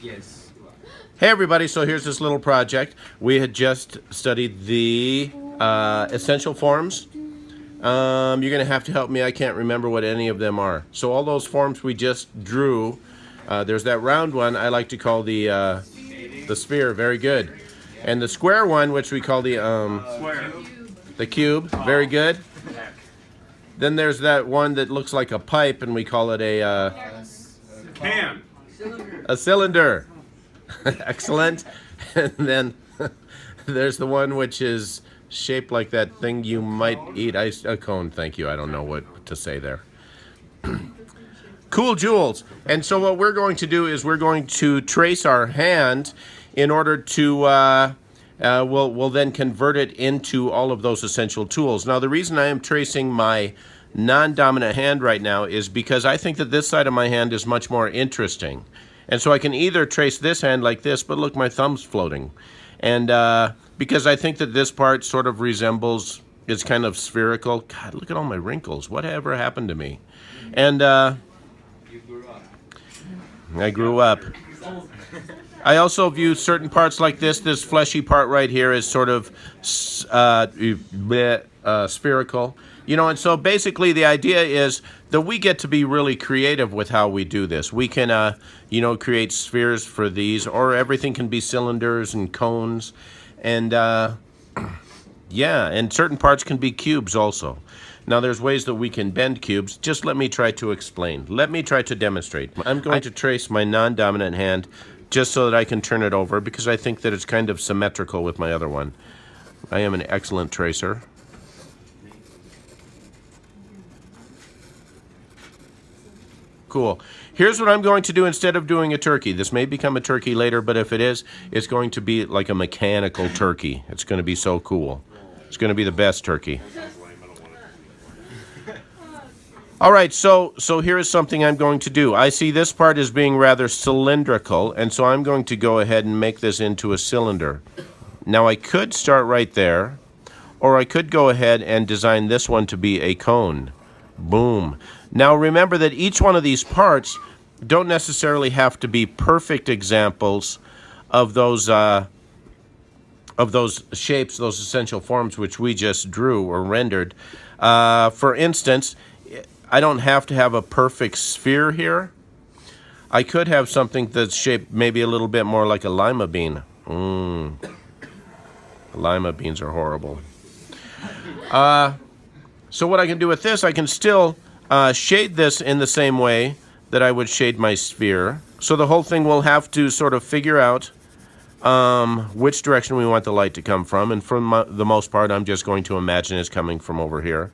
Yes. Hey everybody, so here's this little project. We had just studied the essential forms. You're going to have to help me. I can't remember what any of them are. So all those forms we just drew, there's that round one I like to call the sphere. Very good. And the square one, which we call Square. the cube. Very good. Then there's that one that looks like a pipe, and we call it Can. a cylinder. Excellent. And then there's the one which is shaped like that thing you might eat. A cone, thank you. I don't know what to say there. Cool jewels. And so what we're going to do is we're going to trace our hand in order to, we'll then convert it into all of those essential tools. Now the reason I am tracing my non-dominant hand right now is because I think that this side of my hand is much more interesting. And so I can either trace this hand like this, but look, my thumb's floating. And because I think that this part sort of resembles, it's kind of spherical. God, look at all my wrinkles. Whatever happened to me? And I grew up. I also view certain parts like this fleshy part right here as sort of spherical. You know, and so basically the idea is that we get to be really creative with how we do this. We can, you know, create spheres for these, or everything can be cylinders and cones. And, yeah, and certain parts can be cubes also. Now, there's ways that we can bend cubes. Just let me try to explain. Let me try to demonstrate. I'm going to trace my non-dominant hand just so that I can turn it over, because I think that it's kind of symmetrical with my other one. I am an excellent tracer. Cool. Here's what I'm going to do instead of doing a turkey. This may become a turkey later, but if it is, it's going to be like a mechanical turkey. It's going to be so cool. It's going to be the best turkey. All right, so here is something I'm going to do. I see this part as being rather cylindrical, and so I'm going to go ahead and make this into a cylinder. Now, I could start right there, or I could go ahead and design this one to be a cone. Boom. Now remember that each one of these parts don't necessarily have to be perfect examples of those shapes, those essential forms which we just drew or rendered. For instance, I don't have to have a perfect sphere here. I could have something that's shaped maybe a little bit more like a lima bean. Lima beans are horrible. So what I can do with this, I can still shade this in the same way that I would shade my sphere. So the whole thing will have to sort of figure out which direction we want the light to come from. And for the most part, I'm just going to imagine it's coming from over here.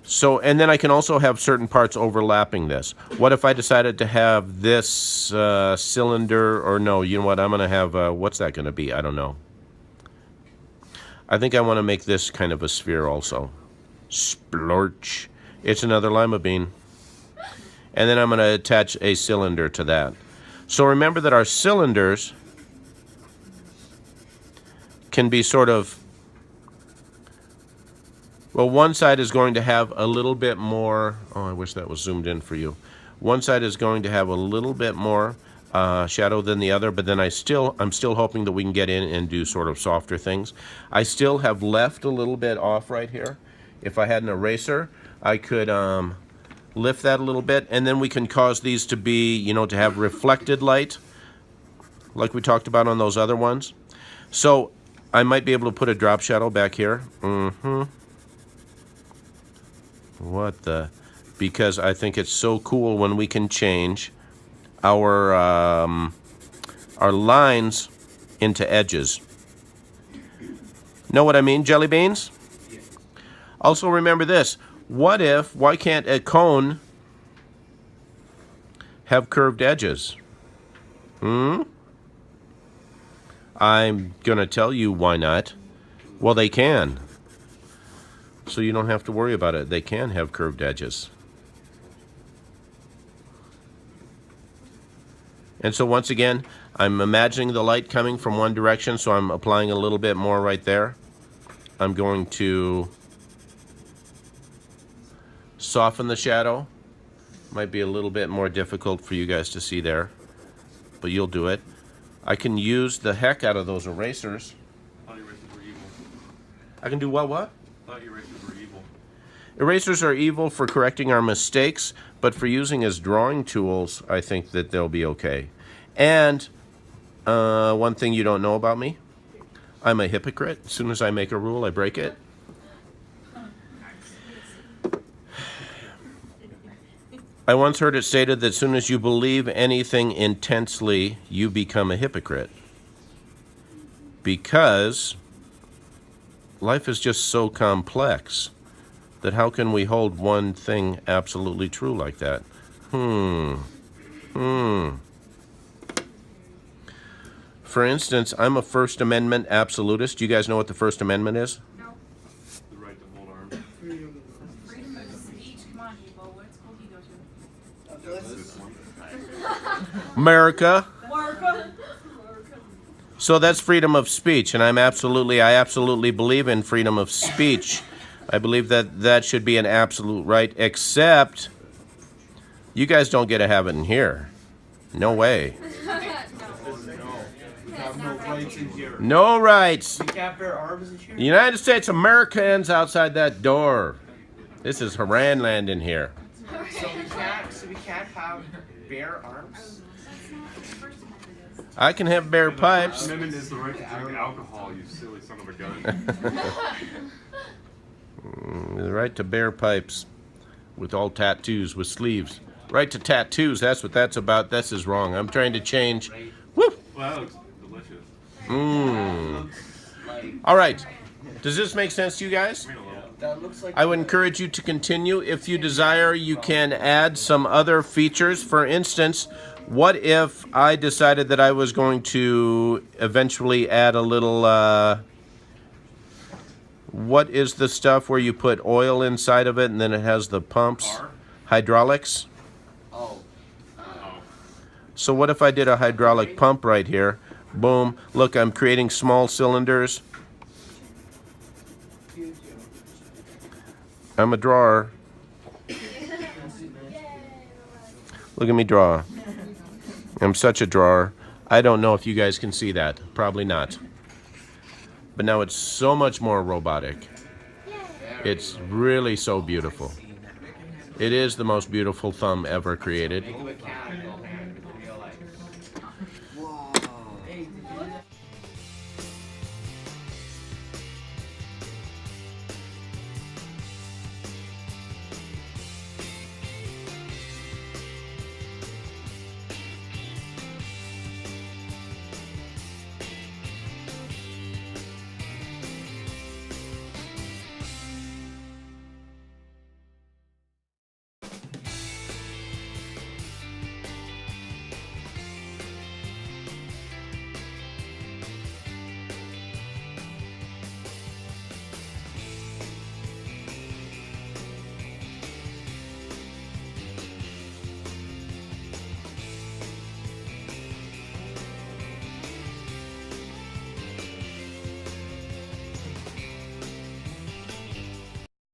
So, and then I can also have certain parts overlapping this. What if I decided to have this cylinder, or no, you know what, I'm going to have, what's that going to be? I don't know. I think I want to make this kind of a sphere also. Splorch. It's another lima bean. And then I'm going to attach a cylinder to that. So remember that our cylinders can be sort of, well, one side is going to have a little bit more, oh, I wish that was zoomed in for you. One side is going to have a little bit more shadow than the other, but then I'm still hoping that we can get in and do sort of softer things. I still have left a little bit off right here. If I had an eraser, I could lift that a little bit, and then we can cause these to be, you know, to have reflected light, like we talked about on those other ones. So I might be able to put a drop shadow back here. What the? Because I think it's so cool when we can change our lines into edges. Know what I mean, jelly beans? Also remember this. Why can't a cone have curved edges? I'm going to tell you why not. Well, they can. So you don't have to worry about it. They can have curved edges. And so once again, I'm imagining the light coming from one direction, so I'm applying a little bit more right there. I'm going to soften the shadow, Might be a little bit more difficult for you guys to see there, but you'll do it. I can use the heck out of those erasers. I thought erasers were evil. I can do what? I thought erasers were evil. Erasers are evil for correcting our mistakes, but for using as drawing tools, I think that they'll be okay. And one thing you don't know about me, I'm a hypocrite. As soon as I make a rule, I break it. I once heard it stated that as soon as you believe anything intensely, you become a hypocrite. Because life is just so complex that how can we hold one thing absolutely true like that? For instance, I'm a First Amendment absolutist. Do you guys know what the First Amendment is? The right to hold arms. Freedom of speech. Come on, people. What school do you go to? This one. America. America. So that's freedom of speech, and I absolutely believe in freedom of speech. I believe that that should be an absolute right, except you guys don't get to have it in here. No way. We have no rights in here. No rights. We can't bear arms in here. The United States Americans outside that door. This is Horan land in here. So we can't have bear arms. I can have bare The pipes. First Amendment is the right to drink alcohol, you silly son of a gun. The right to bear pipes with all tattoos, with sleeves. Right to tattoos, that's what that's about. This is wrong. I'm trying to change. Woo! Well, that looks delicious. All right. Does this make sense to you guys? I mean, a little. That looks like I would encourage you to continue. If you desire, you can add some other features. For instance, what if I decided that I was going to eventually add a little, what is the stuff where you put oil inside of it and then it has the pumps? Car? Hydraulics. Oh. So what if I did a hydraulic pump right here? Boom. Look, I'm creating small cylinders. I'm a drawer. Look at me draw. I'm such a drawer. I don't know if you guys can see that. Probably not. But now it's so much more robotic. It's really so beautiful. It is the most beautiful thumb ever created. mechanical hand in real life. Whoa.